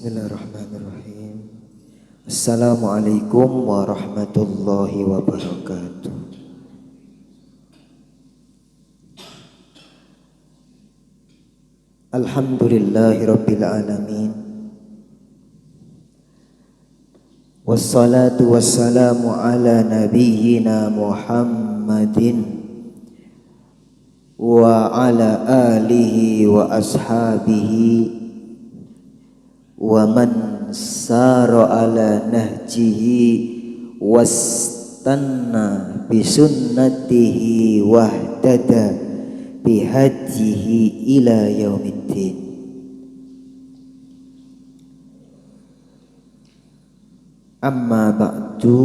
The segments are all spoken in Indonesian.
Bismillahirrahmanirrahim. Assalamualaikum warahmatullahi wabarakatuh. Alhamdulillahirabbil alamin. Wassalatu wassalamu ala nabiyyina Muhammadin wa ala alihi wa ashabihi wa man sara ala nahjihi wastanna bisunnatihi wahtada bihadihi ila yaumiddin. Amma ba'du,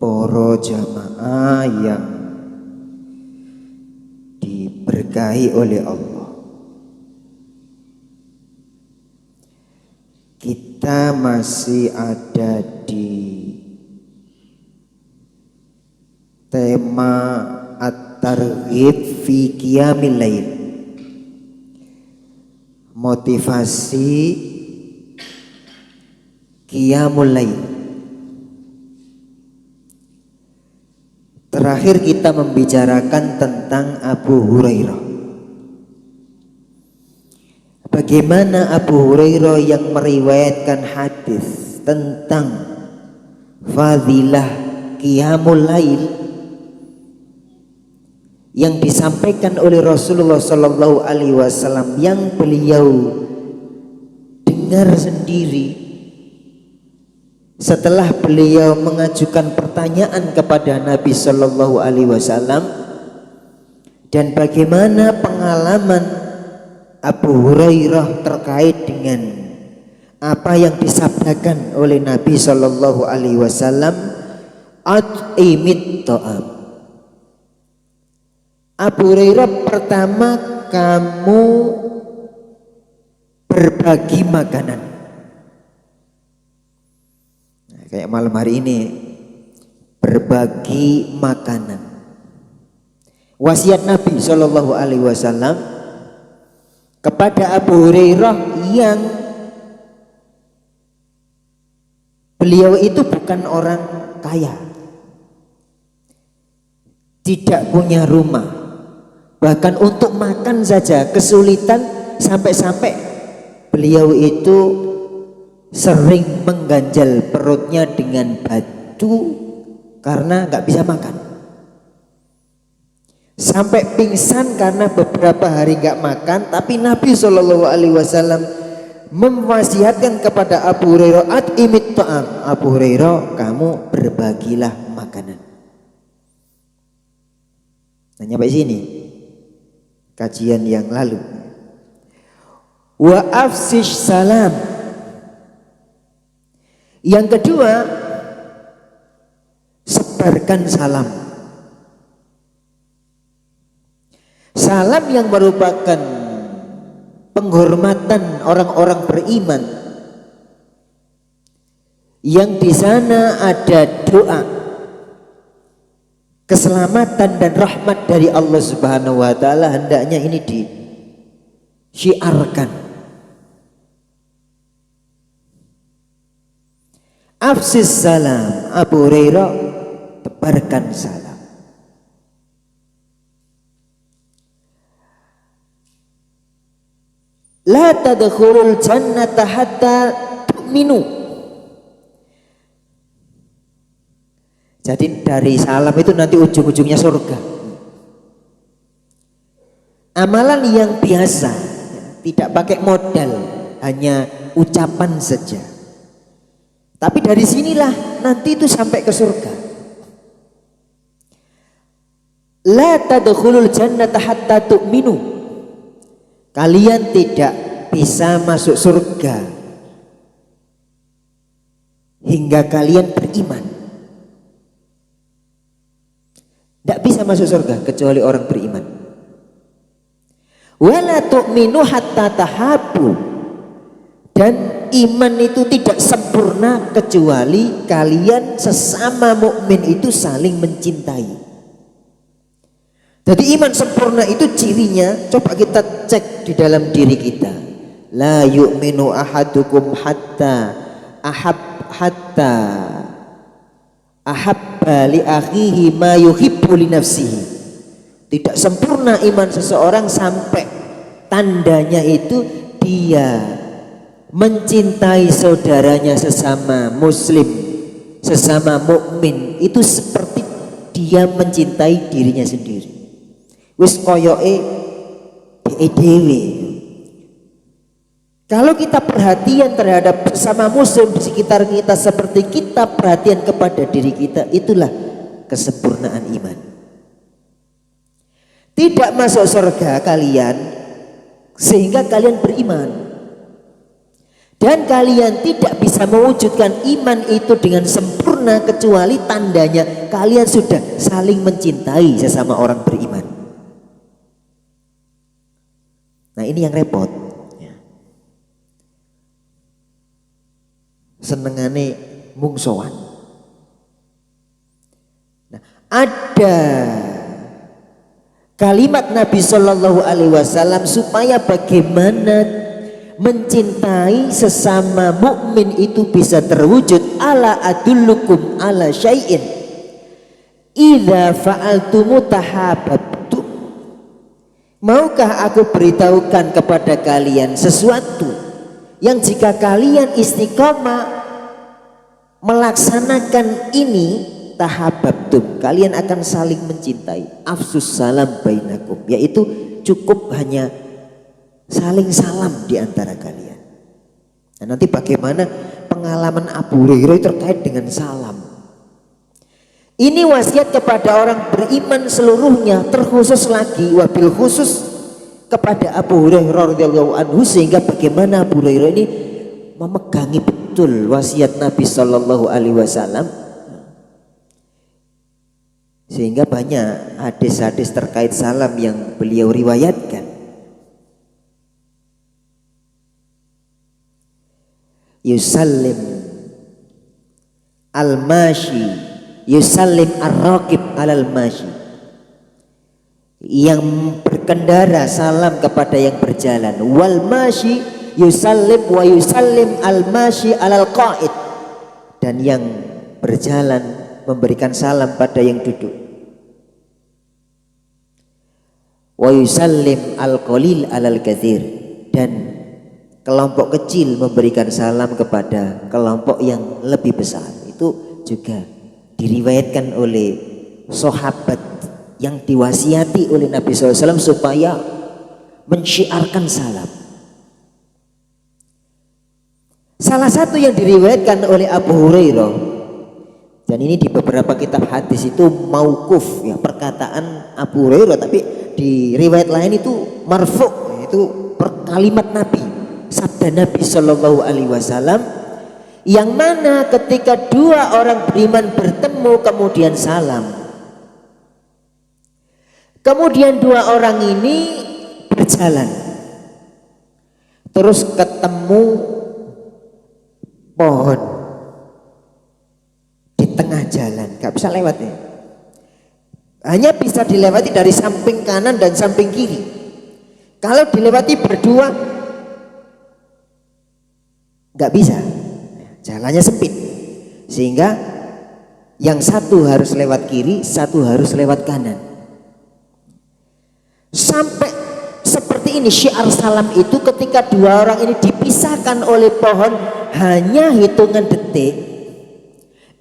para jamaah yang diberkahi oleh Allah, kita masih ada di tema at-targhib fi qiyamil lail, motivasi qiyamul lail. Terakhir kita membicarakan tentang Abu Hurairah. Bagaimana Abu Hurairah yang meriwayatkan hadis tentang fadilah qiyamul lail yang disampaikan oleh Rasulullah Sallallahu Alaihi Wasallam, yang beliau dengar sendiri setelah beliau mengajukan pertanyaan kepada Nabi Sallallahu Alaihi Wasallam, dan bagaimana pengalaman Abu Hurairah terkait dengan apa yang disabdakan oleh Nabi Sallallahu Alaihi Wasallam, at'imit ta'am. Abu Hurairah, pertama, kamu berbagi makanan. Nah, kayak malam hari ini, berbagi makanan. Wasiat Nabi Shallallahu Alaihi Wasallam kepada Abu Hurairah yang beliau itu bukan orang kaya, tidak punya rumah, bahkan untuk makan saja kesulitan, sampai-sampai beliau itu sering mengganjal perutnya dengan batu karena nggak bisa makan, sampai pingsan karena beberapa hari nggak makan. Tapi Nabi Shallallahu Alaihi Wasallam mewasiatkan kepada Abu Hurairah, at'imit ta'am. Abu Hurairah, kamu berbagilah makanan. Nah, sampai sini kajian yang lalu. Wa afsish salam. Yang kedua, sebarkan salam. Salam yang merupakan penghormatan orang-orang beriman, yang di sana ada doa keselamatan dan rahmat dari Allah Subhanahu wa taala, hendaknya ini disyiarkan. Afsis salam, Abu Hurairah, tebarkan salam. La tadkhulul jannata hatta tu'minu. Jadi dari salam itu nanti ujung-ujungnya surga. Amalan yang biasa, tidak pakai modal, hanya ucapan saja. Tapi dari sinilah nanti itu sampai ke surga. La tadkhulul jannata hatta tu'minu. Kalian tidak bisa masuk surga hingga kalian beriman. Tidak bisa masuk surga kecuali orang beriman. Wala tu'minu hatta tahabu. Dan iman itu tidak sempurna kecuali kalian sesama mukmin itu saling mencintai. Jadi iman sempurna itu cirinya, coba kita cek di dalam diri kita. La yu'minu ahadukum hatta ahabba li akhihi ma yuhibbu li nafsihi. Tidak sempurna iman seseorang sampai tandanya itu dia mencintai saudaranya sesama muslim, sesama mukmin itu seperti dia mencintai dirinya sendiri. Wis koyoke dhewe. Kalau kita perhatian terhadap sesama muslim di sekitar kita seperti kita perhatian kepada diri kita, itulah kesempurnaan iman. Tidak masuk surga kalian sehingga kalian beriman, dan kalian tidak bisa mewujudkan iman itu dengan sempurna kecuali tandanya kalian sudah saling mencintai sesama orang beriman. Nah ini yang repot. Senengane mungsoan. Nah, ada kalimat Nabi Shallallahu Alaihi Wasallam supaya bagaimana mencintai sesama mukmin itu bisa terwujud. Ala adullukum ala syai'in idza fa'altumu tahabbtum. Maukah aku beritahukan kepada kalian sesuatu yang jika kalian istiqomah melaksanakan ini, tahabbtum, kalian akan saling mencintai. Afsus salam bainakum, yaitu cukup hanya saling salam di antara kalian. Nah, nanti bagaimana pengalaman Abu Hurairah terkait dengan salam. Ini wasiat kepada orang beriman seluruhnya, terkhusus lagi wabil khusus kepada Abu Hurairah radhiyallahu anhu, sehingga bagaimana Abu Hurairah ini memegangi betul wasiat Nabi Shallallahu Alaihi Wasallam, sehingga banyak hadis-hadis terkait salam yang beliau riwayatkan. Yusallim al-mashi yusallim ar-raqib alal mashi. Yang berkendara salam kepada yang berjalan. Wal mashi yusallim wa yusallim al-mashi alal qa'id. Dan yang berjalan memberikan salam pada yang duduk. Wa yusallim al-qalil alal katsir. Dan kelompok kecil memberikan salam kepada kelompok yang lebih besar. Itu juga diriwayatkan oleh sahabat yang diwasiati oleh Nabi SAW supaya mensyiarkan salam. Salah satu yang diriwayatkan oleh Abu Hurairah, dan ini di beberapa kitab hadis itu mauquf, ya, perkataan Abu Hurairah, tapi di riwayat lain itu marfu', itu kalimat Nabi, sabda Nabi Shallallahu Alaihi Wasallam, yang mana ketika dua orang beriman bertemu kemudian salam, kemudian dua orang ini berjalan terus ketemu pohon di tengah jalan, gak bisa lewat ya, hanya bisa dilewati dari samping kanan dan samping kiri. Kalau dilewati berdua gak bisa, jalannya sempit, sehingga yang satu harus lewat kiri, satu harus lewat kanan. Sampai seperti ini syiar salam itu, ketika dua orang ini dipisahkan oleh pohon hanya hitungan detik,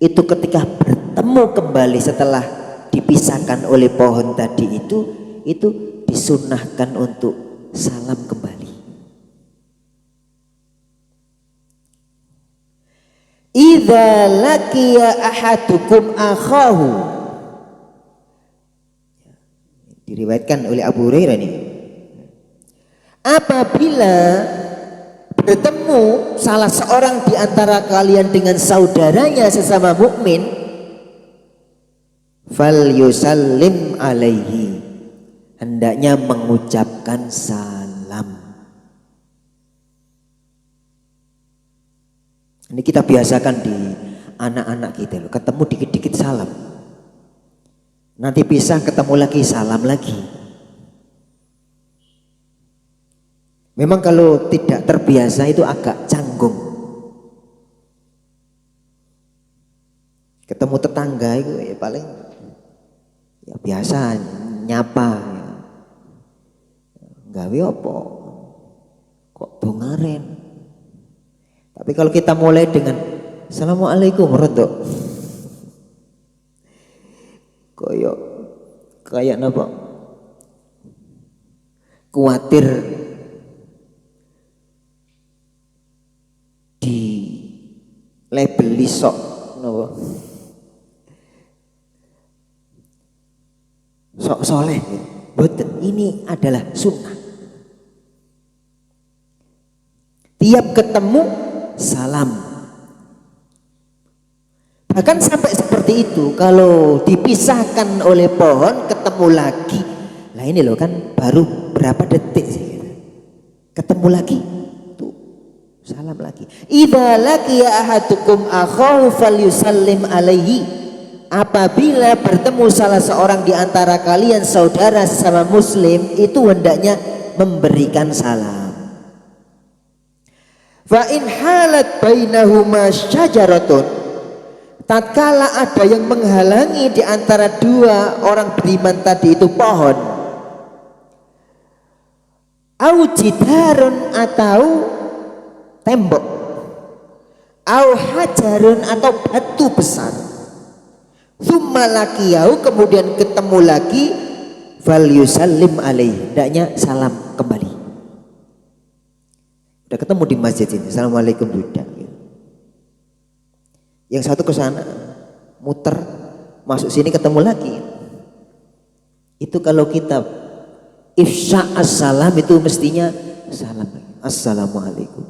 itu ketika bertemu kembali setelah dipisahkan oleh pohon tadi itu disunnahkan untuk salam kembali. Idza laqiya ahadukum akhahu, diriwayatkan oleh Abu Hurairah ini, apabila bertemu salah seorang di antara kalian dengan saudaranya sesama mukmin, fal yusallim alaihi, hendaknya mengucapkan salam. Ini kita biasakan di anak-anak kita loh, ketemu dikit-dikit salam. Nanti pisah ketemu lagi, salam lagi. Memang kalau tidak terbiasa itu agak canggung. Ketemu tetangga itu ya paling ya biasa nyapa ya. Gawe apa? Kok dongaren? Tapi kalau kita mulai dengan Assalamualaikum rodok kayak napa? Kuatir di labeli sok napa? Sok soleh. Betul, ini adalah sunnah. Tiap ketemu salam. Bahkan sampai seperti itu, kalau dipisahkan oleh pohon ketemu lagi. Lah ini loh kan baru berapa detik sih. Ketemu lagi tuh salam lagi. Idza laqiya ahadukum akhahu falyusallim alaihi. Apabila bertemu salah seorang di antara kalian saudara sesama muslim, itu hendaknya memberikan salam. Fa in halat bainahuma syajaratun, tatkala ada yang menghalangi di antara dua orang beriman tadi itu pohon, au jidarun atau tembok, au hajarun atau batu besar, tsumma laqiyau kemudian ketemu lagi, fal yusallim alaihi, hendaknya salam kembali. Udah ketemu di masjid ini, assalamualaikum Buddha. Yang satu ke sana, muter, masuk sini ketemu lagi. Itu kalau kita ifsha assalam itu mestinya salam, assalamualaikum.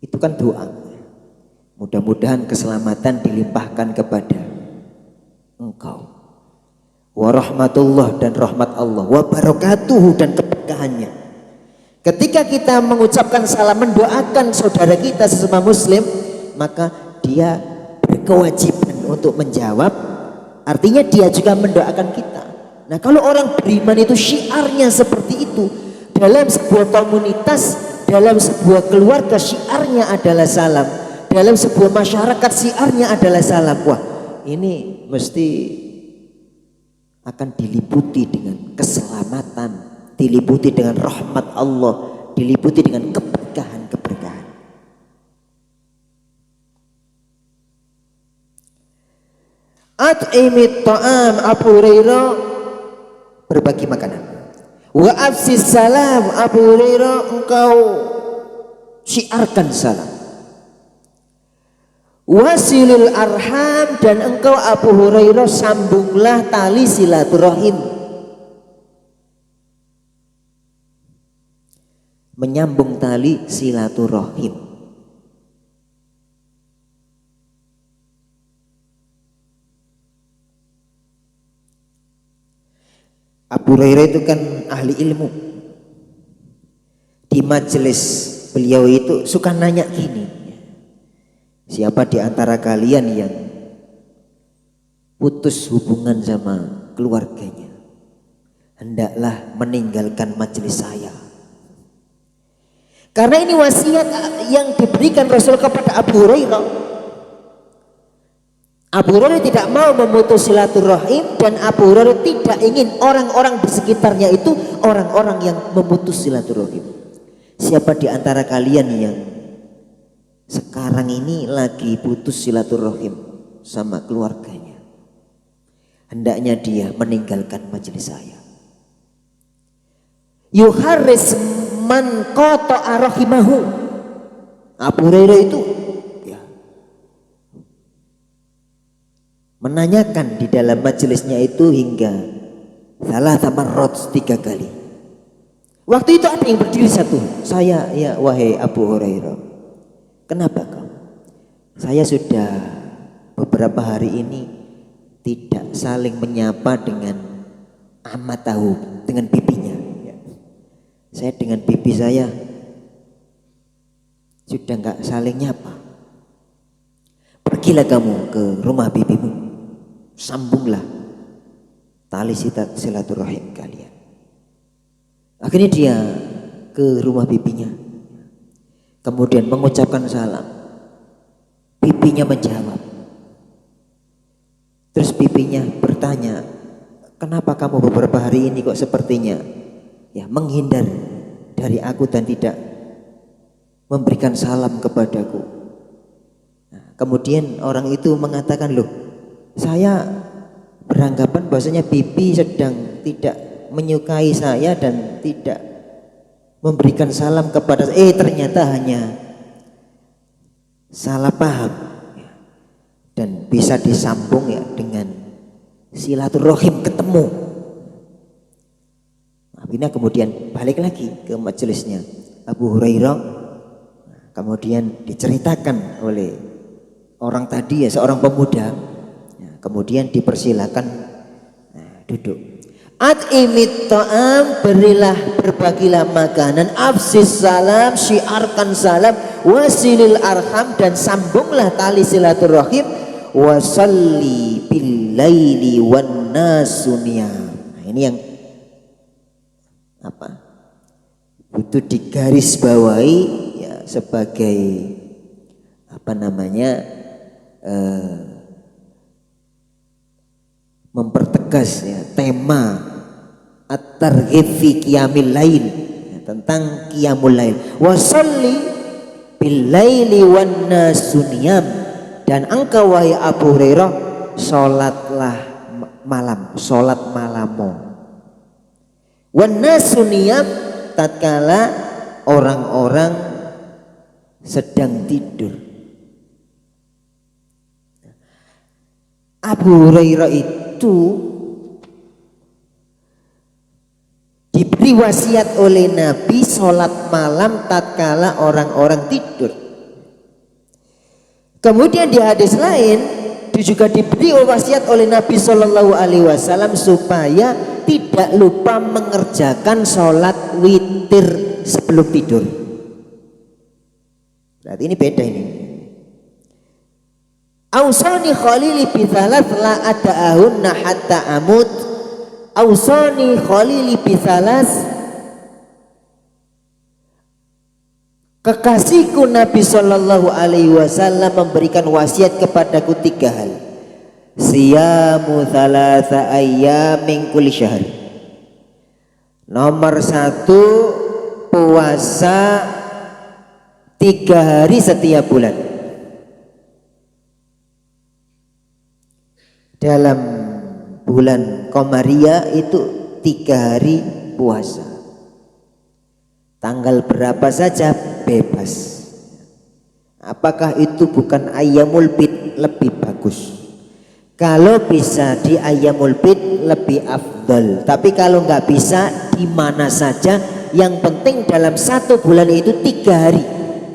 Itu kan doa. Mudah-mudahan keselamatan dilimpahkan kepada engkau. Wa rahmatullah dan rahmat Allah, wa barakatuhu dan keberkahannya. Ketika kita mengucapkan salam, mendoakan saudara kita sesama muslim, maka dia berkewajiban untuk menjawab. Artinya dia juga mendoakan kita. Nah, kalau orang beriman itu syiarnya seperti itu, dalam sebuah komunitas, dalam sebuah keluarga syiarnya adalah salam, dalam sebuah masyarakat syiarnya adalah salam. Wah, ini mesti akan diliputi dengan keselamatan, diliputi dengan rahmat Allah, diliputi dengan keberkahan-keberkahan. At'imit ta'am, Abu Hurairah berbagi makanan. Wa afsis salam, Abu Hurairah engkau syiarkan salam. Wasilul arham, dan engkau Abu Hurairah sambunglah tali silaturahim. Menyambung tali silaturahim. Abu Hurairah itu kan ahli ilmu. Di majelis beliau itu suka nanya gini, siapa di antara kalian yang putus hubungan sama keluarganya, hendaklah meninggalkan majelis saya. Karena ini wasiat yang diberikan Rasul kepada Abu Hurairah. Abu Hurairah tidak mau memutus silaturahim, dan Abu Hurairah tidak ingin orang-orang di sekitarnya itu orang-orang yang memutus silaturahim. Siapa di antara kalian yang sekarang ini lagi putus silaturahim sama keluarganya, hendaknya dia meninggalkan majelis saya. Yuharris man qata'a rahimahu. Abu Hurairah itu ya menanyakan di dalam majelisnya itu hingga salah tamarrot 3 kali. Waktu itu ada yang berdiri satu, saya ya wahai Abu Hurairah, kenapa kau? Saya sudah beberapa hari ini tidak saling menyapa dengan amatahu, dengan pipinya. Saya dengan pipi saya sudah nggak saling nyapa. pergilah kamu ke rumah bibimu, sambunglah tali silaturahim kalian. Akhirnya dia ke rumah bibinya, kemudian mengucapkan salam. Bibinya menjawab. Terus bibinya bertanya, kenapa kamu beberapa hari ini kok sepertinya ya menghindar dari aku dan tidak memberikan salam kepadaku? Nah, kemudian orang itu mengatakan, loh, saya beranggapan bahwasanya bibi sedang tidak menyukai saya dan tidak memberikan salam kepada saya. Ternyata hanya salah paham dan bisa disambung ya dengan silaturahim, ketemu. Akhirnya kemudian balik lagi ke majelisnya Abu Hurairah. Kemudian diceritakan oleh orang tadi ya, seorang pemuda. Kemudian dipersilakan duduk. At'imit ta'am, berilah, berbagilah makanan, afsis salam, syiarkan salam, wasilil arham, dan sambunglah tali silaturahim, wasalli bil laili wan nasu niyam. Nah, ini yang apa? Butuh digarisbawahi ya, sebagai apa namanya? Mempertegas ya, tema at-targhib fi qiyamil lail ya, tentang qiyamul lail. Wasalli bil laili wan nasu niyam, dan engkau wahai Abu Hurairah salatlah malam, salat malamo. Wan nasu niyam, tatkala orang-orang sedang tidur. Abu Hurairah itu diberi wasiat oleh Nabi sholat malam tatkala orang-orang tidur. Kemudian di hadis lain dia juga diberi wasiat oleh Nabi Shallallahu Alaihi Wasallam supaya tidak lupa mengerjakan sholat witir sebelum tidur. Berarti ini beda ini. Ausani khalili bithalas la ada'ahunna hatta amut. Ausani khalili bithalas, kekasihku Nabi Shallallahu Alaihi Wasallam memberikan wasiat kepadaku 3 hal. Siyamu thalatha ayyamin kulli syahr. Nomor 1, puasa 3 hari setiap bulan. Dalam bulan Qamariyah itu 3 hari puasa. Tanggal berapa saja bebas. Apakah itu bukan ayyamul bid lebih bagus? Kalau bisa di ayyamul bid lebih afdal. Tapi kalau nggak bisa di mana saja, yang penting dalam 1 bulan itu 3 hari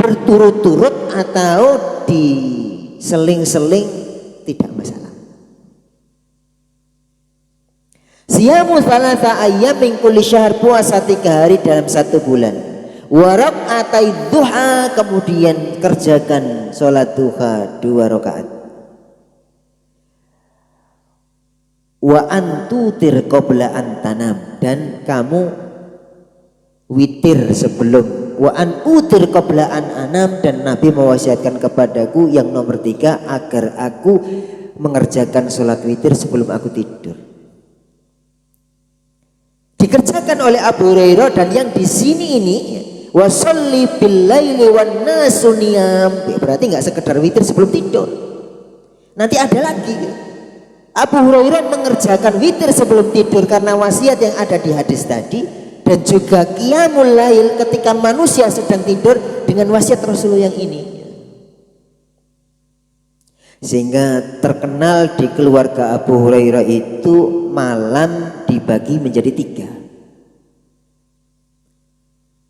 berturut-turut atau diseling-seling tidak masalah. Siyamu thalatha ayyam min kulli syahr, puasa 3 hari dalam 1 bulan. Wa rak'atai duha, kemudian kerjakan sholat duha 2 rakaat. Wa antutir qabla antanam, dan kamu witir sebelum. Wa anutir qabla an anam, dan Nabi mewasiatkan kepadaku yang nomor 3 agar aku mengerjakan sholat witir sebelum aku tidur. Dikerjakan oleh Abu Hurairah, dan yang di sini ini wasalli bil laili wan nasu niyam, berarti nggak sekedar witir sebelum tidur. Nanti ada lagi Abu Hurairah mengerjakan witir sebelum tidur karena wasiat yang ada di hadis tadi, dan juga qiyamul lail ketika manusia sedang tidur dengan wasiat Rasulullah yang ini. Sehingga terkenal di keluarga Abu Hurairah itu malam dibagi menjadi 3.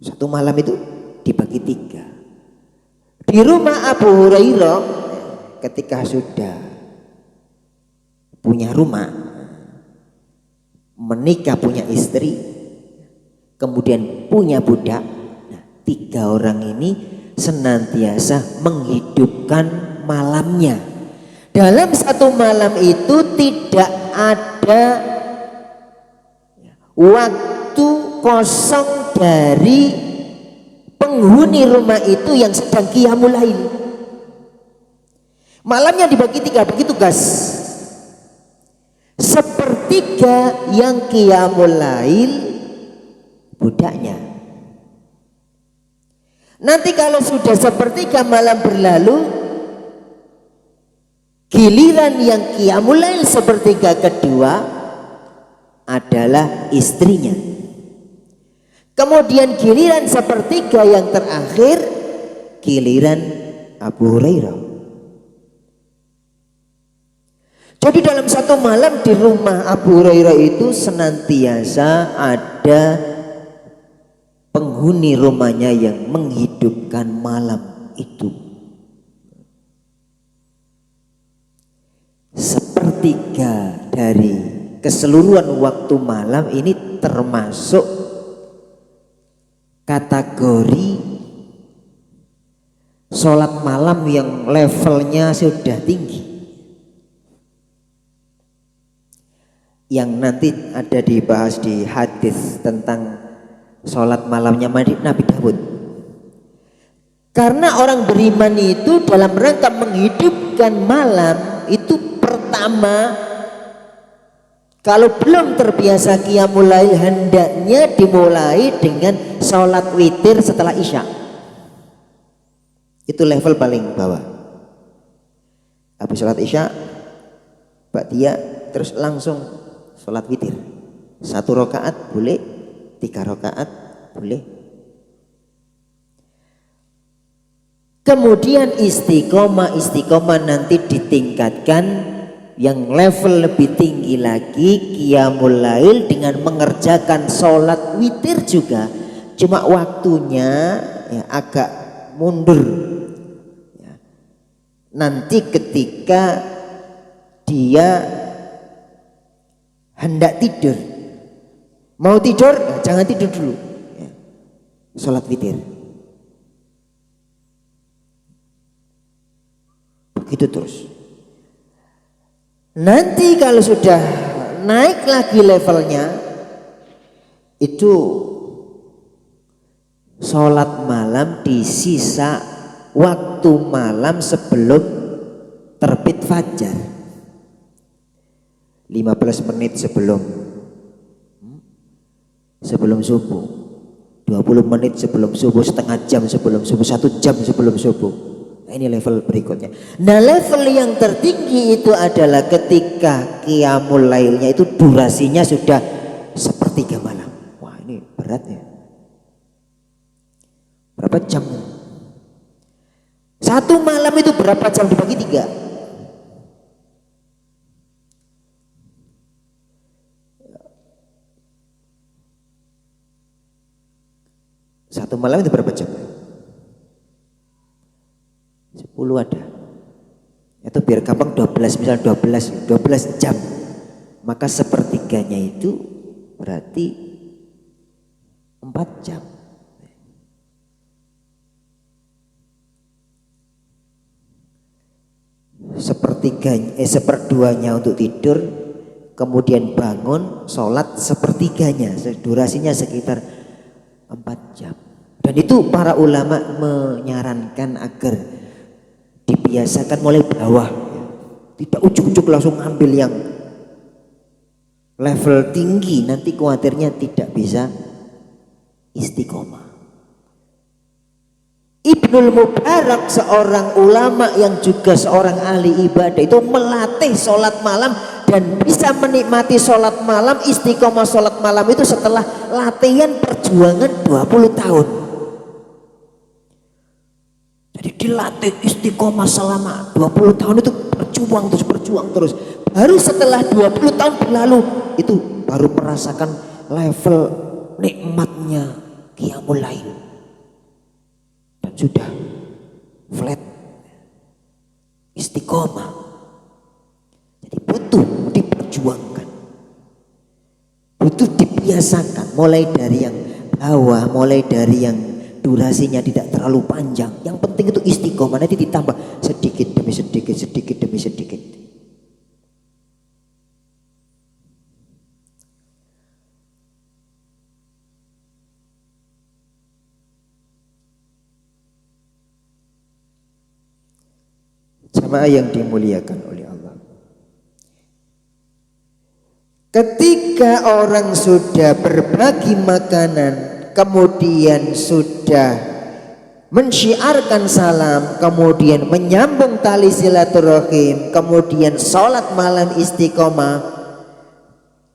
1 malam itu dibagi 3. Di rumah Abu Hurairah ketika sudah punya rumah, menikah, punya istri, kemudian punya budak, 3 orang ini senantiasa menghidupkan malamnya Dalam satu malam itu tidak ada waktu kosong dari penghuni rumah itu yang sedang qiyamul lail. Malamnya dibagi 3, bagi tugas. Sepertiga yang qiyamul lail budaknya. Nanti kalau sudah sepertiga malam berlalu, giliran yang qiyamul lail sepertiga kedua adalah istrinya. Kemudian giliran sepertiga yang terakhir giliran Abu Hurairah. Jadi dalam satu malam di rumah Abu Hurairah itu senantiasa ada penghuni rumahnya yang menghidupkan malam itu. Sepertiga dari keseluruhan waktu malam ini termasuk kategori sholat malam yang levelnya sudah tinggi, yang nanti ada dibahas di hadis tentang sholat malamnya Nabi Daud. Karena orang beriman itu dalam rangka menghidupkan malam itu, pertama, kalau belum terbiasa qiyamul lail hendaknya dimulai dengan sholat witir setelah isya. Itu level paling bawah. Habis sholat isya, ba'diyah, terus langsung sholat witir. 1 rakaat boleh, 3 rakaat boleh. Kemudian istiqomah nanti ditingkatkan yang level lebih tinggi lagi, qiyamul lail dengan mengerjakan sholat witir juga, cuma waktunya ya agak mundur ya. Nanti ketika dia hendak tidur, mau tidur jangan tidur dulu ya. Sholat witir begitu terus. Nanti kalau sudah naik lagi levelnya, itu sholat malam di sisa waktu malam sebelum terbit fajar, 15 menit sebelum subuh, 20 menit sebelum subuh, setengah jam sebelum subuh, 1 jam sebelum subuh. Nah, ini level berikutnya. Nah, level yang tertinggi itu adalah ketika qiyamul lailnya itu durasinya sudah sepertiga malam. Wah, ini berat ya. Berapa jam? 1 malam itu berapa jam dibagi 3? Satu malam itu berapa jam? 10 ada. Itu biar gampang 12, misal 12 jam. Maka sepertiganya itu berarti 4 jam. Seperduanya untuk tidur, kemudian bangun, sholat sepertiganya, durasinya sekitar 4 jam. Dan itu para ulama menyarankan agar dibiasakan mulai bawah, tidak ujuk-ujuk langsung ambil yang level tinggi, nanti khawatirnya tidak bisa istiqomah. Ibnul Mubarak, seorang ulama yang juga seorang ahli ibadah, itu melatih sholat malam dan bisa menikmati sholat malam, istiqomah sholat malam itu setelah latihan perjuangan 20 tahun. Jadi dilatih istiqomah selama 20 tahun itu berjuang terus. Baru setelah 20 tahun berlalu itu baru merasakan level nikmatnya qiyamul lail. Dan sudah flat istiqomah. Jadi butuh diperjuangkan. Butuh dibiasakan mulai dari yang bawah, mulai dari yang durasinya tidak terlalu panjang. Yang penting itu istiqomah, nanti ditambah sedikit demi sedikit, sedikit demi sedikit. Jamaah yang dimuliakan oleh Allah. Ketika orang sudah berbagi makanan, kemudian sudah mensyiarkan salam, kemudian menyambung tali silaturahim, kemudian sholat malam istiqomah,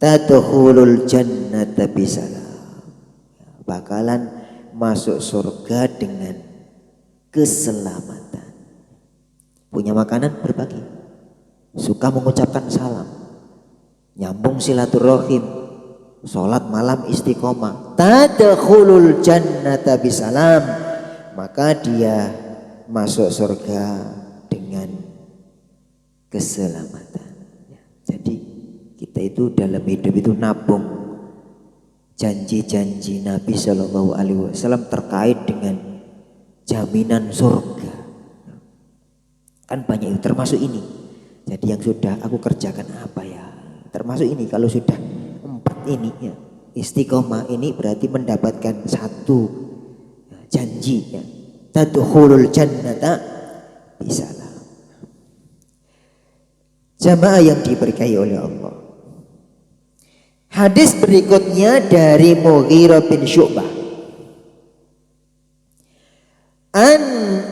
tadkhulul jannata bisalam, bakalan masuk surga dengan keselamatan. Punya makanan berbagi, suka mengucapkan salam, nyambung silaturahim, sholat malam istiqomah, tadkhulul jannata bisalam, maka dia masuk surga dengan keselamatan. Jadi kita itu dalam hidup itu nabung janji-janji Nabi Shallallahu Alaihi Wasallam terkait dengan jaminan surga. Kan banyak itu, termasuk ini. Jadi yang sudah aku kerjakan apa ya? Termasuk ini, kalau sudah 4 ini ya, istiqomah ini berarti mendapatkan satu janji ya. Tadkhulul jannata bisalam. Jamaah yang diberkahi oleh Allah. Hadis berikutnya dari Mughirah bin Syu'bah.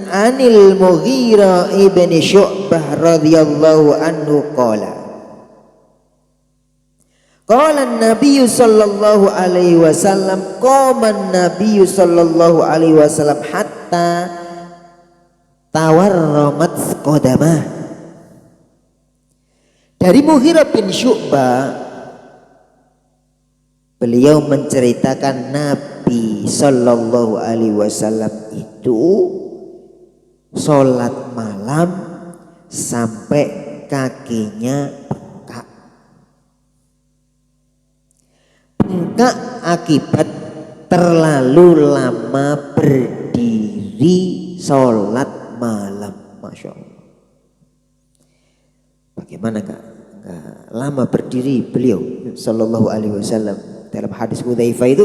Anil Mughirah ibn Syu'bah radhiyallahu anhu qala Nabi sallallahu alaihi wasallam qama Nabi sallallahu alaihi wasallam hatta tawarramat qadamah. Dari Mughirah bin Syu'bah, beliau menceritakan Nabi sallallahu alaihi wasallam itu sholat malam sampai kakinya bengkak akibat terlalu lama berdiri sholat malam. Masya Allah. Bagaimana enggak lama berdiri beliau sallallahu alaihi wasallam. Dalam hadis Hudzaifah itu,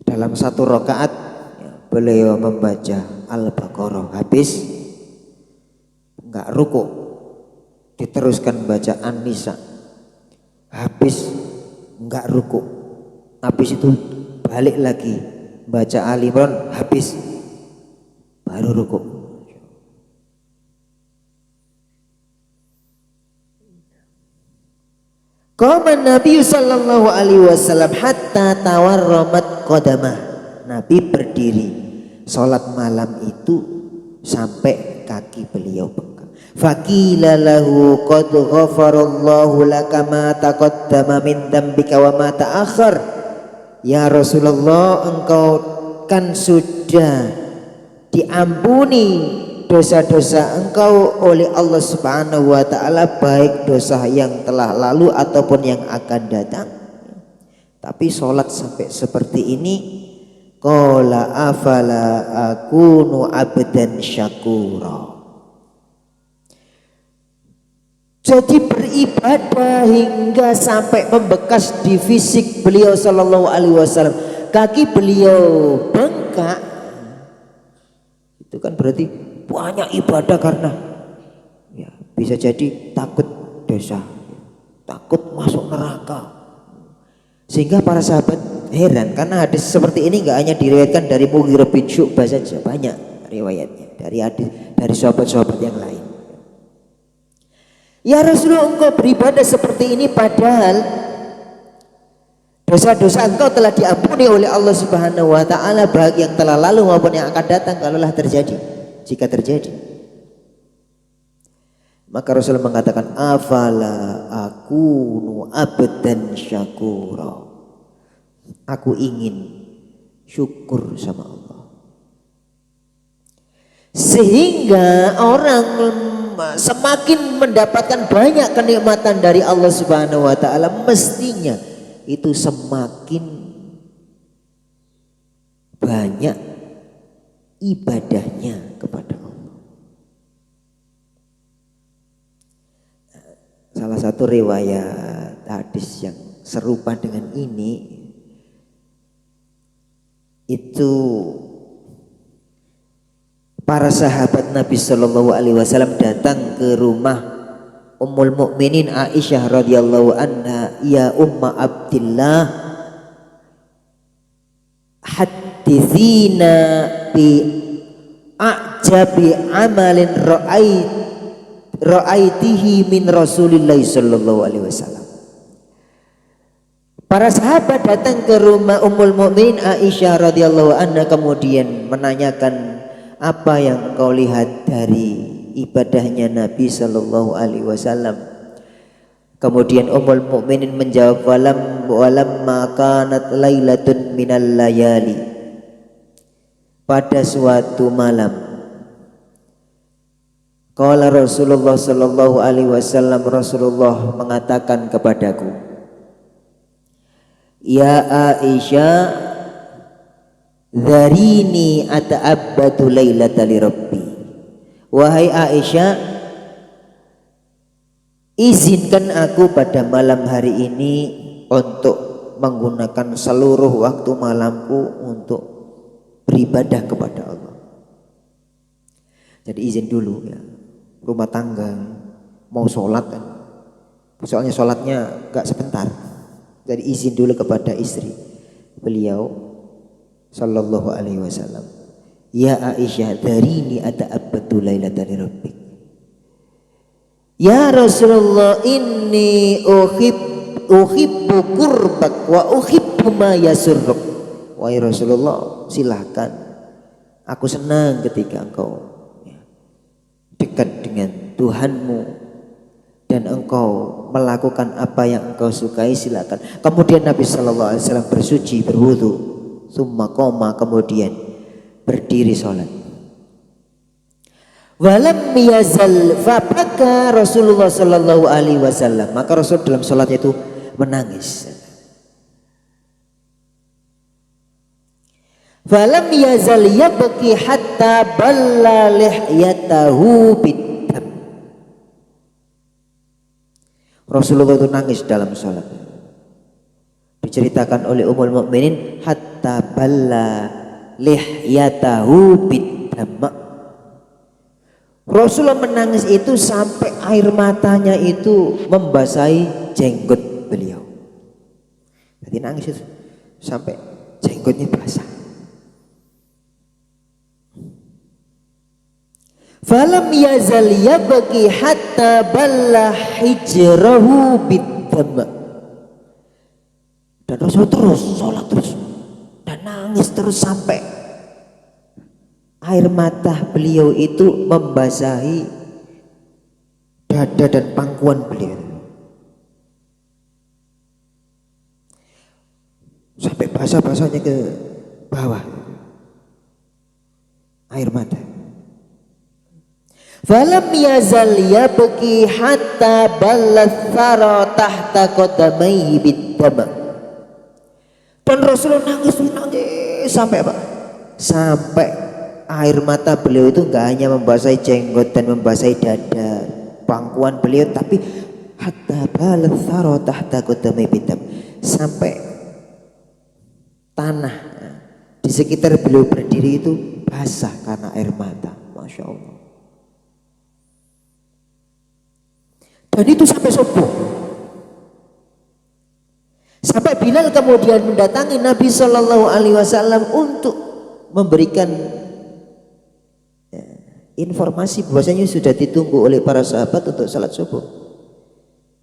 dalam satu rakaat beliau membaca Al-Baqarah habis, enggak ruku, diteruskan baca An-Nisa habis, enggak ruku, habis itu balik lagi baca Ali Imran habis, baru ruku. Qama Nabi sallallahu alaihi wasallam hatta tawarramat qadamah. Nabi berdiri salat malam itu sampai kaki beliau bengkak. Faqila lahu qad ghafarallahu laka ma taqaddama min dzambika wa ma ta'akhkhar. Ya Rasulullah, engkau kan sudah diampuni dosa-dosa engkau oleh Allah Subhanahu wa taala, baik dosa yang telah lalu ataupun yang akan datang. Tapi sholat sampai seperti ini, qala afala akunu abdan syakura. Jadi beribadah hingga sampai membekas di fisik beliau sallallahu alaihi wasallam, kaki beliau bengkak, itu kan berarti banyak ibadah karena ya, bisa jadi takut dosa, takut masuk neraka. Sehingga para sahabat heran karena hadis seperti ini enggak hanya diriwayatkan dari Mughirah bin Syu'bah saja, banyak riwayatnya dari sahabat-sahabat yang lain. Ya Rasulullah, engkau beribadah seperti ini padahal dosa-dosa engkau telah diampuni oleh Allah Subhanahu wa taala, baik yang telah lalu maupun yang akan datang kalaulah terjadi. Jika terjadi, maka Rasulullah mengatakan afala akunu abdan syakura. Aku ingin syukur sama Allah. Sehingga orang semakin mendapatkan banyak kenikmatan dari Allah Subhanahu wa taala, mestinya itu semakin banyak ibadahnya kepada Allah. salah satu riwayat hadis yang serupa dengan ini itu para sahabat Nabi Shallallahu Alaihi Wasallam datang ke rumah Ummul Mukminin Aisyah radhiyallahu anha, ya Umma Abdillah, hadithina bi a'jabi amalin ra'aitihi min Rasulillah sallallahu alaihi wasallam. Para sahabat datang ke rumah Ummul Mukminin Aisyah radhiyallahu anha kemudian menanyakan, apa yang engkau lihat dari ibadahnya Nabi sallallahu alaihi wasallam? Kemudian Ummul Mukminin menjawab, walamma kanat lailatun minal layali, pada suatu malam qala Rasulullah sallallahu alaihi wasallam, Rasulullah mengatakan kepadaku, ya Aisyah, dharini ata'abbatu lailata li rabbi. Wahai Aisyah, izinkan aku pada malam hari ini untuk menggunakan seluruh waktu malamku untuk beribadah kepada Allah. Jadi izin dulu ya, rumah tangga mau sholat kan, soalnya sholatnya gak sebentar. Jadi izin dulu kepada istri beliau sallallahu alaihi wasallam, ya Aisyah, darini ata'abbatu lailatan li rabbik. Ya Rasulullah, inni uhibbu qurbak wa uhibbu ma yasurruk. Wahai Rasulullah, silahkan, aku senang ketika engkau dekat dengan Tuhanmu dan engkau melakukan apa yang engkau sukai, silakan. Kemudian Nabi sallallahu alaihi wasallam bersuci, berwudu, summa qoma, kemudian berdiri sholat. Walam yazal fabaka Rasulullah sallallahu alaihi wasallam, maka Rasul dalam sholatnya itu menangis. Walam yazal yabki hatta balla lihyatahu bidam. Rasulullah itu nangis dalam sholat. Diceritakan oleh Ummul Mukminin, hatta balla lihyatahu bidam. Rasulullah menangis itu sampai air matanya itu membasahi jenggot beliau. Jadi nangis itu sampai jenggotnya basah. Falam yazal yabki hatta balla hijrahu bidam. Dan Rasul terus sholat terus dan nangis terus sampai air mata beliau itu membasahi dada dan pangkuan beliau, sampai basah-basahnya ke bawah air mata. Falam yazal yabki hatta ballat thara tahta qadamaihi bidam. Dan Rasulullah nangis sampai apa? Sampai air mata beliau itu enggak hanya membasahi jenggot dan membasahi dada pangkuan beliau, tapi hatta ballat thara tahta qadamaihi bidam, sampai tanah di sekitar beliau berdiri itu basah karena air mata. Masya Allah. Dan itu sampai subuh. Sampai Bilal kemudian mendatangi Nabi Shallallahu Alaihi Wasallam untuk memberikan informasi bahwasanya sudah ditunggu oleh para sahabat untuk salat subuh.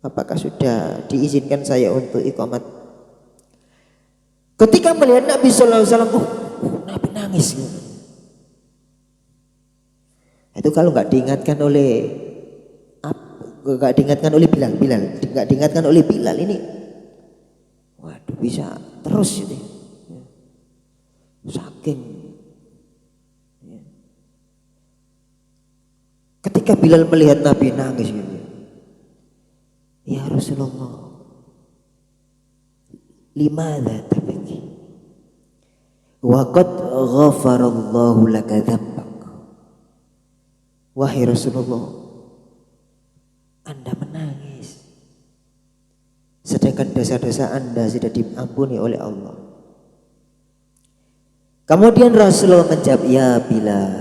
Apakah sudah diizinkan saya untuk iqamat? Ketika melihat Nabi Shallallahu Alaihi Wasallam, Nabi nangis. Itu kalau nggak diingatkan oleh Bilal, nggak diingatkan oleh Bilal ini, waduh bisa terus ini, saking. Ketika Bilal melihat Nabi nangis, ya Rasulullah, limadza tabki? Wa qad ghafarallahu laka dzambak. Wahai Rasulullah, Anda menangis dosa-dosa Anda sudah diampuni oleh Allah. Kemudian Rasulullah menjawab, ya Bilal,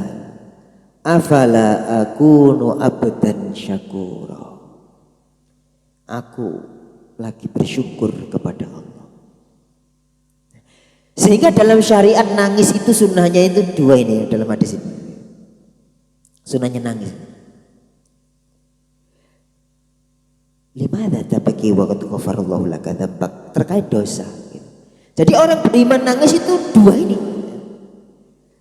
afala akunu abdan syakura. Aku lagi bersyukur kepada Allah. Sehingga dalam syariat nangis itu sunnahnya itu dua ini dalam hadis ini. Sunnahnya nangis. Limadza tabki wa qad ghafarallahu laka dzambak, terkait dosa. Jadi orang beriman nangis itu dua ini.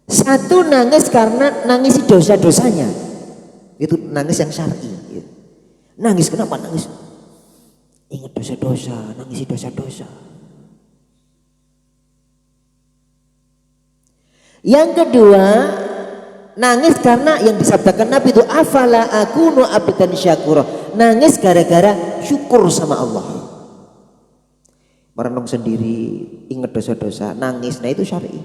Satu nangis karena nangisi dosa-dosanya. Itu nangis yang syar'i. Nangis kenapa nangis? Ingat dosa-dosa, nangisi dosa-dosa. Yang kedua, nangis karena yang disabdakan Nabi itu afala akunu abdan syakura. Nangis gara-gara syukur sama Allah. Merenung sendiri, ingat dosa-dosa, nangis. Nah itu syar'i.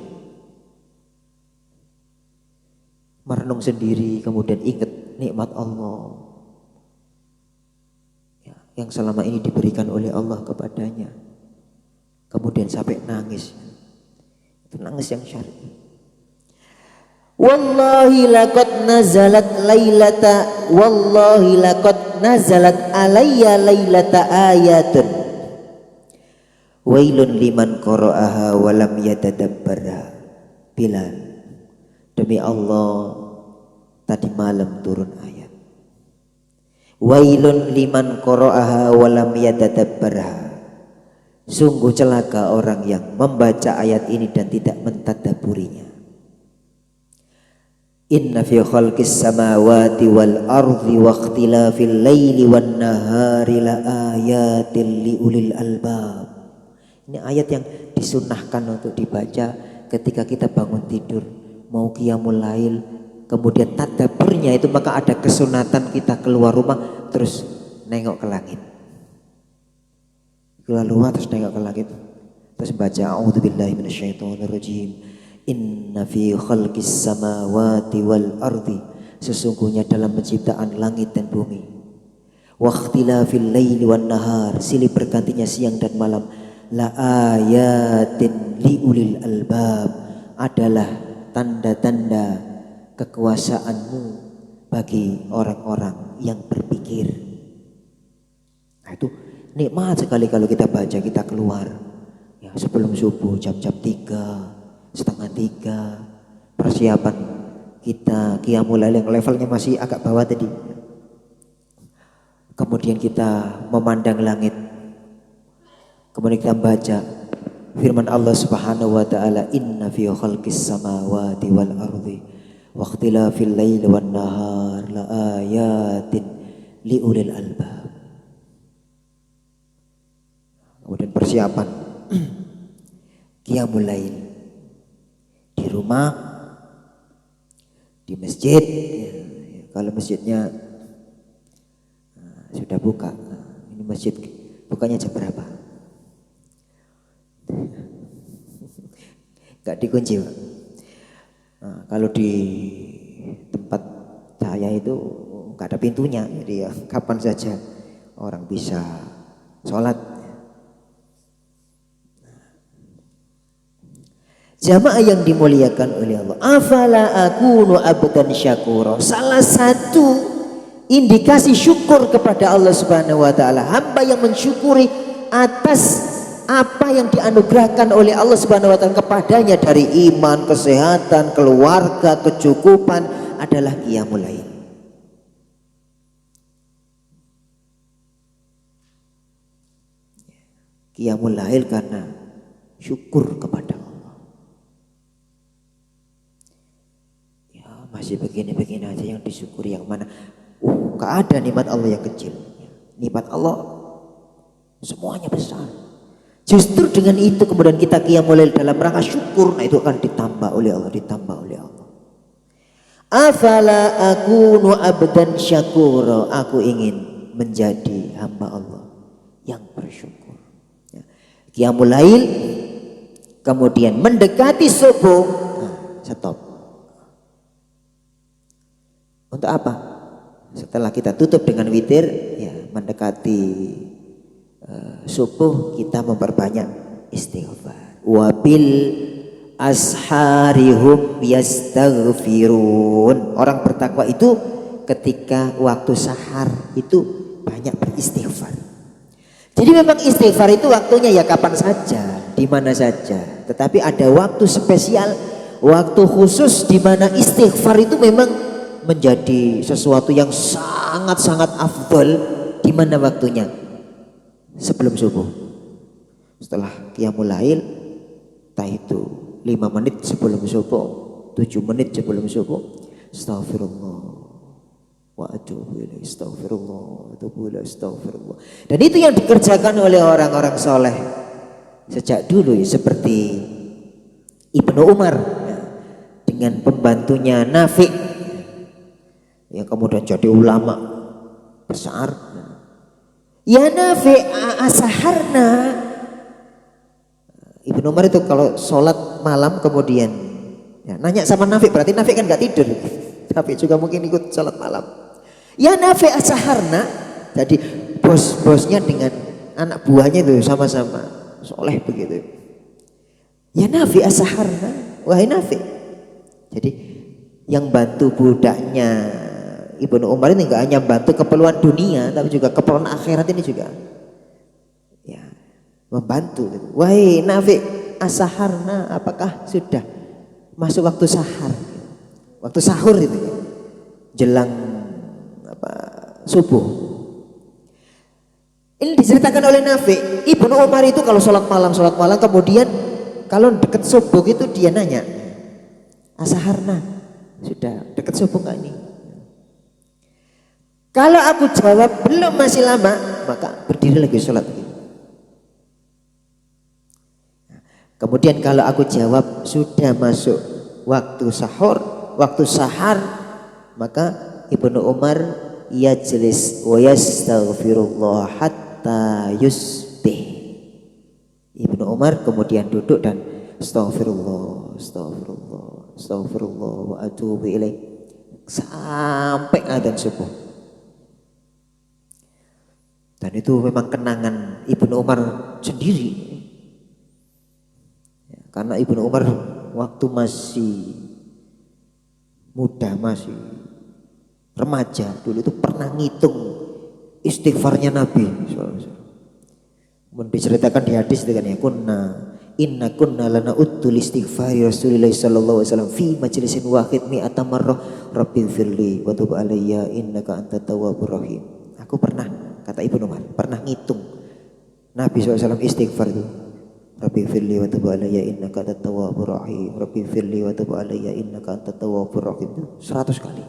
Merenung sendiri, kemudian ingat nikmat Allah ya, yang selama ini diberikan oleh Allah kepadanya. Kemudian sampai nangis. Itu nangis yang syar'i. Wallahi laqad nazalat lailata, wallahi laqad nazalat alayya lailata ayatun wailun liman qara'aha wa lam yatadabbarha. Bilal, demi Allah tadi malam turun ayat. Wailun liman qara'aha wa lam yatadabbarha. Sungguh celaka orang yang membaca ayat ini dan tidak mentadabburinya. Inna fi khalqis samawati wal ardi wa ikhtilafil laili wan nahari la ayatil liulil albab. Ini ayat yang disunnahkan untuk dibaca ketika kita bangun tidur, mau qiyamul lail, kemudian tadabburnya itu maka ada kesunatan kita keluar rumah terus nengok ke langit. Keluar rumah terus nengok ke langit. Terus baca a'udzubillahi minasyaitonirrajim. Inna fi khalqis samawati wal ardi, sesungguhnya dalam penciptaan langit dan bumi. Wa ikhtilafil laili wan nahar, silih bergantinya siang dan malam. La ayatin liulil albab, adalah tanda-tanda kekuasaanmu bagi orang-orang yang berpikir. Nah itu nikmat sekali kalau kita baca, kita keluar ya, sebelum subuh jam-jam 3, setengah 3, persiapan kita qiyamul lail yang levelnya masih agak bawah tadi. Kemudian kita memandang langit, kemudian kita baca firman Allah Subhanahu wa taala, inna fi khalqis samawati wal ardi wa ikhtilafil laili wan nahar la ayatin liulil albab. Kemudian persiapan qiyamul lail di rumah, di masjid ya, kalau masjidnya sudah buka. Ini masjid bukanya jam berapa? Gak dikunci Pak. Nah, kalau di tempat saya itu gak ada pintunya, jadi ya kapan saja orang bisa sholat. Jamaah yang dimuliakan oleh Allah, afala akunu abdan syakura. Salah satu indikasi syukur kepada Allah Subhanahu wa taala, hamba yang mensyukuri atas apa yang dianugerahkan oleh Allah Subhanahu wa taala kepadanya dari iman, kesehatan, keluarga, kecukupan, adalah qiyamul lail. Qiyamul lail karena syukur kepada Allah. Masih begini-begini aja yang disyukuri yang mana? Gak ada nikmat Allah yang kecil. Nikmat Allah semuanya besar. Justru dengan itu kemudian kita qiyamul lail dalam rangka syukur, nah itu akan ditambah oleh Allah, ditambah oleh Allah. Afala akunu abdan syakura, aku ingin menjadi hamba Allah yang bersyukur. Qiyamul lail, kemudian mendekati subuh, nah, stop. Untuk apa? Setelah kita tutup dengan witir, ya mendekati subuh kita memperbanyak istighfar. Wabil asharihum yastaghfirun. Orang bertakwa itu ketika waktu sahar itu banyak beristighfar. Jadi memang istighfar itu waktunya ya kapan saja, di mana saja. Tetapi ada waktu spesial, waktu khusus di mana istighfar itu memang menjadi sesuatu yang sangat-sangat afdol. Di mana waktunya? Sebelum subuh. Setelah qiyamul lail, entah itu 5 menit sebelum subuh, 7 menit sebelum subuh, astagfirullah wa atubu ilaih, astagfirullah wa atubu ilaih, astagfirullah. Dan itu yang dikerjakan oleh orang-orang soleh sejak dulu ya, seperti Ibnu Umar ya, dengan pembantunya Nafi yang kemudian jadi ulama besar. Ya Nafi asaharna. Ibnu Umar itu kalau sholat malam kemudian ya, nanya sama Nafi, berarti Nafi kan gak tidur. Nafi juga mungkin ikut sholat malam. Ya Nafi asaharna. Jadi bos-bosnya dengan anak buahnya itu sama-sama soleh begitu. Ya Nafi asaharna. Wahai Nafi. Jadi yang bantu budaknya Ibnu Umar ini enggak hanya bantu keperluan dunia, tapi juga keperluan akhirat ini juga ya membantu. Wahai Nafi asaharna, apakah sudah masuk waktu sahar, waktu sahur itu ya, jelang subuh. Ini diceritakan oleh Nafi, Ibnu Umar itu kalau sholat malam kemudian kalau dekat subuh itu dia nanya, asaharna, sudah dekat subuh enggak ini? Kalau aku jawab belum, masih lama, maka berdiri lagi sholat. Kemudian kalau aku jawab sudah masuk waktu sahur, waktu sahar, maka Ibnu Umar yajlis wa yastaghfirullah hatta yusbih. Ibnu Umar kemudian duduk dan astagfirullah, astagfirullah, astagfirullah wa atubu ilaih sampai adzan subuh. Dan itu memang kenangan Ibnu Umar sendiri. Karena Ibnu Umar waktu masih muda, masih remaja dulu itu pernah ngitung istighfarnya Nabi. Diceritakan di hadis dengan ya inna kunna lana uttul istighfari Rasulillah sallallahu alaihi wasallam fi majlisin wahid mi'ata marrah rabbighfirli wa tub alayya innaka antat tawwabur rahim. Aku pernah, kata Ibnu Umar, pernah ngitung Nabi SAW istighfar itu. Rabbi firli wa tub alayya innaka antat tawwabur rahim. Rabbi firli wa tub alayya innaka antat tawwabur rahim. Itu 100 kali.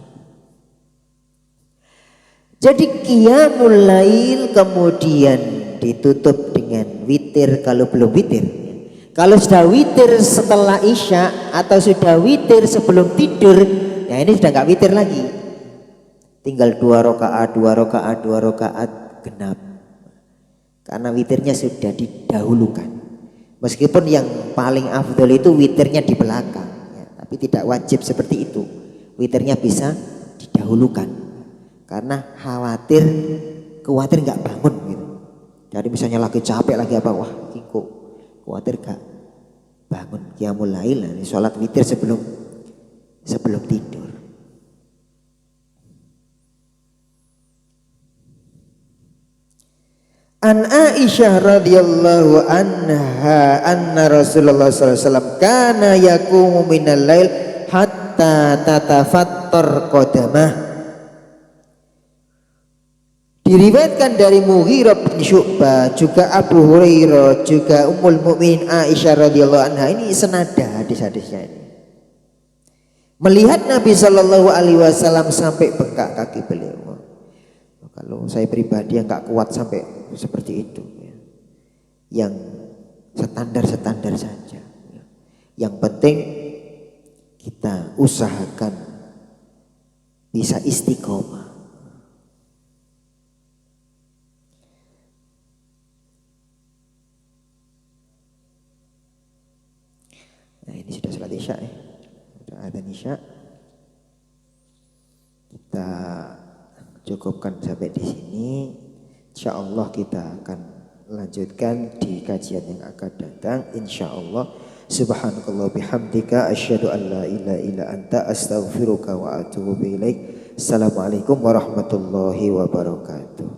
Jadi qiyamul lail kemudian ditutup dengan witir kalau belum witir. Kalau sudah witir setelah isya atau sudah witir sebelum tidur, ya ini sudah enggak witir lagi. Tinggal 2 rakaat genap. Karena witirnya sudah didahulukan. Meskipun yang paling afdol itu witirnya di belakang, ya, tapi tidak wajib seperti itu. Witirnya bisa didahulukan. Karena khawatir nggak bangun gitu. Jadi misalnya lagi capek lagi apa, wah kok khawatir gak bangun qiyamul lail, sholat witir sebelum tidur. An Aisyah radhiyallahu anha anna Rasulullah sallallahu alaihi wasallam kana yaqumu minal lail hatta tatafattar qadamah. Diriwayatkan dari Mughirah bin Syu'bah, juga Abu Hurairah, juga Ummul Mukminin Aisyah radhiyallahu anha, ini senada hadis-hadisnya ini. Melihat Nabi sallallahu alaihi wasallam sampai bengkak kaki beliau. Kalau saya pribadi yang gak kuat sampai seperti itu ya. Yang standar-standar saja ya. Yang penting kita usahakan bisa istiqomah. Nah ini sudah salat isya ya. Sudah adzan isya. Kita cukupkan sampai di sini. Insya Allah kita akan lanjutkan di kajian yang akan datang insyaallah. Subhanakallah bihamdika asyhadu an la ilaha illa anta astaghfiruka wa atubu ilaik. Assalamualaikum warahmatullahi wabarakatuh.